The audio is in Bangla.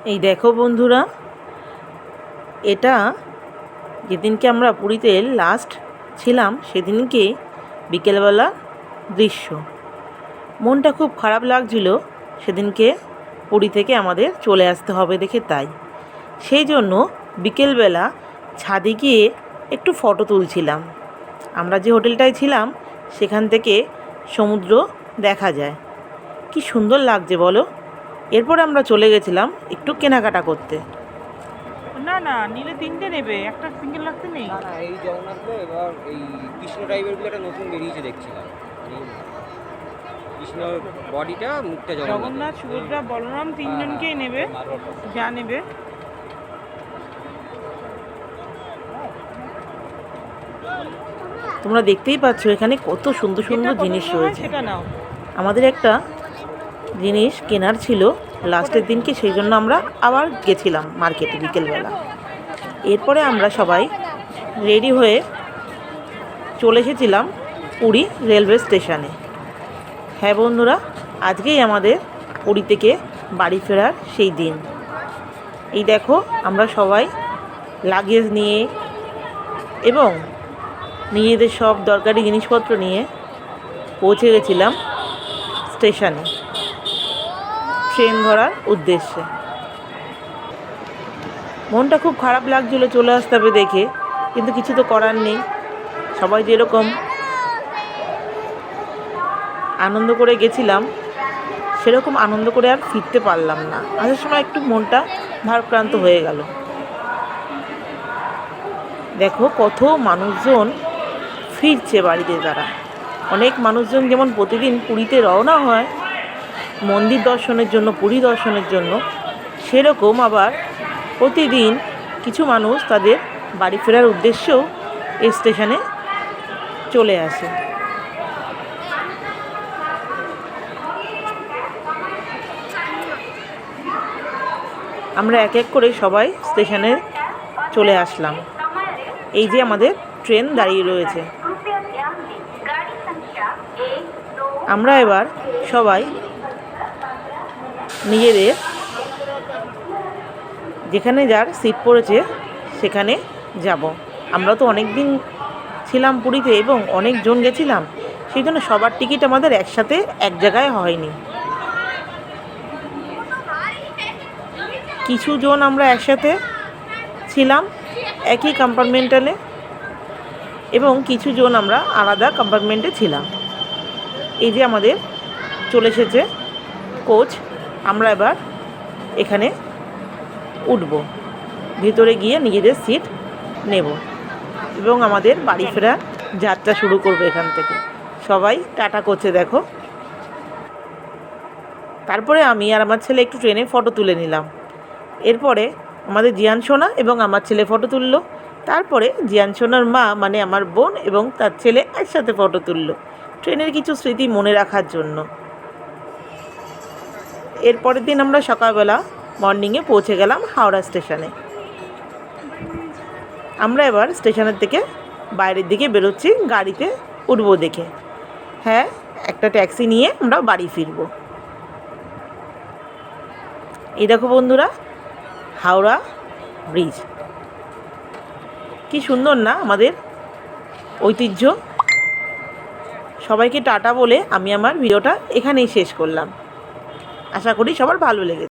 এই দেখো বন্ধুরা, এটা যেদিনকে আমরা পুরীতে লাস্ট ছিলাম সেদিনকে বিকেলবেলা দৃশ্য। মনটা খুব খারাপ লাগছিল সেদিনকে পুরী থেকে আমাদের চলে আসতে হবে দেখে, তাই সেই জন্য বিকেলবেলা ছাদে গিয়ে একটু ফটো তুলছিলাম। আমরা যে হোটেলটায় ছিলাম সেখান থেকে সমুদ্র দেখা যায়, কি সুন্দর লাগছে বলো। এরপর আমরা চলে গেছিলাম একটু কেনাকাটা করতে। না না, নিলে তিনটে নেবে, একটা সিঙ্গেল রাখতে নেই। না না, এই জগন্নাথগুলো এবার এই কৃষ্ণ টাইপেরগুলো একটা নতুন বেরিয়েছে দেখছিলাম। কৃষ্ণ বডিটা, মুখটা জগন্নাথ, সুভদ্রা, বলরাম তিনজনকেই নেবে, যা নেবে। তোমরা দেখতেই পাচ্ছ এখানে কত সুন্দর সুন্দর জিনিস রয়েছে। সেটা নাও। আমাদের একটা জিনিস কেনার ছিল লাস্টের দিনকে, সেই জন্য আমরা আবার গেছিলাম মার্কেটে বিকেলবেলা। এরপরে আমরা সবাই রেডি হয়ে চলে এসেছিলাম পুরী রেলওয়ে স্টেশনে। হ্যাঁ বন্ধুরা, আজকেই আমাদের পুরী থেকে বাড়ি ফেরার সেই দিন। এই দেখো, আমরা সবাই লাগেজ নিয়ে এবং নিজেদের সব দরকারি জিনিসপত্র নিয়ে পৌঁছে গেছিলাম স্টেশনে ট্রেন ধরার উদ্দেশ্যে। মনটা খুব খারাপ লাগছিল চলে আসতে হবে দেখে, কিন্তু কিছু তো করার নেই। সবাই যেরকম আনন্দ করে গেছিলাম সেরকম আনন্দ করে আর ফিরতে পারলাম না। আসার সময় একটু মনটা ভারাক্রান্ত হয়ে গেল। দেখো কত মানুষজন ফিরছে বাড়িতে, তারা অনেক মানুষজন যেমন প্রতিদিন পুরীতে রওনা হয় মন্দির দর্শনের জন্য, পুরী দর্শনের জন্য, সেরকম আবার প্রতিদিন কিছু মানুষ তাদের বাড়ি ফেরার উদ্দেশ্যেও এই স্টেশনে চলে আসে। আমরা এক এক করে সবাই স্টেশনে চলে আসলাম। এই যে আমাদের ট্রেন দাঁড়িয়ে রয়েছে। আমরা এবার সবাই নিজেদের যেখানে যার সিট পড়েছে সেখানে যাব। আমরা তো অনেক দিন ছিলাম পুরীতে এবং অনেকজন গেছিলাম, সেই জন্য সবার টিকিট আমাদের একসাথে এক জায়গায় হয়নি। কিছু জন আমরা একসাথে ছিলাম একই কম্পার্টমেন্টালে এবং কিছু জন আমরা আলাদা কম্পার্টমেন্টে ছিলাম। এই যে আমাদের চলে এসেছে কোচ, আমরা এবার এখানে উঠব, ভিতরে গিয়ে নিজেদের সিট নেব এবং আমাদের বাড়ি ফেরার যাত্রা শুরু করবো এখান থেকে। সবাই টাটা করছে দেখো। তারপরে আমি আর আমার ছেলে একটু ট্রেনে ফটো তুলে নিলাম। এরপরে আমাদের জিয়ান সোনা এবং আমার ছেলে ফটো তুললো। তারপরে জিয়ান সোনার মা মানে আমার বোন এবং তার ছেলে একসাথে ফটো তুললো ট্রেনের কিছু স্মৃতি মনে রাখার জন্য। এরপরের দিন আমরা সকালবেলা মর্নিংয়ে পৌঁছে গেলাম হাওড়া স্টেশনে। আমরা এবার স্টেশনের থেকে বাইরের দিকে বেরোচ্ছি গাড়িতে উঠবো দেখে। হ্যাঁ, একটা ট্যাক্সি নিয়ে আমরা বাড়ি ফিরব। এই দেখো বন্ধুরা, হাওড়া ব্রিজ কি সুন্দর না আমাদের ঐতিহ্য। সবাইকে টাটা বলে আমি আমার ভিডিওটা এখানেই শেষ করলাম। আশা করি সবার ভালো লেগেছে।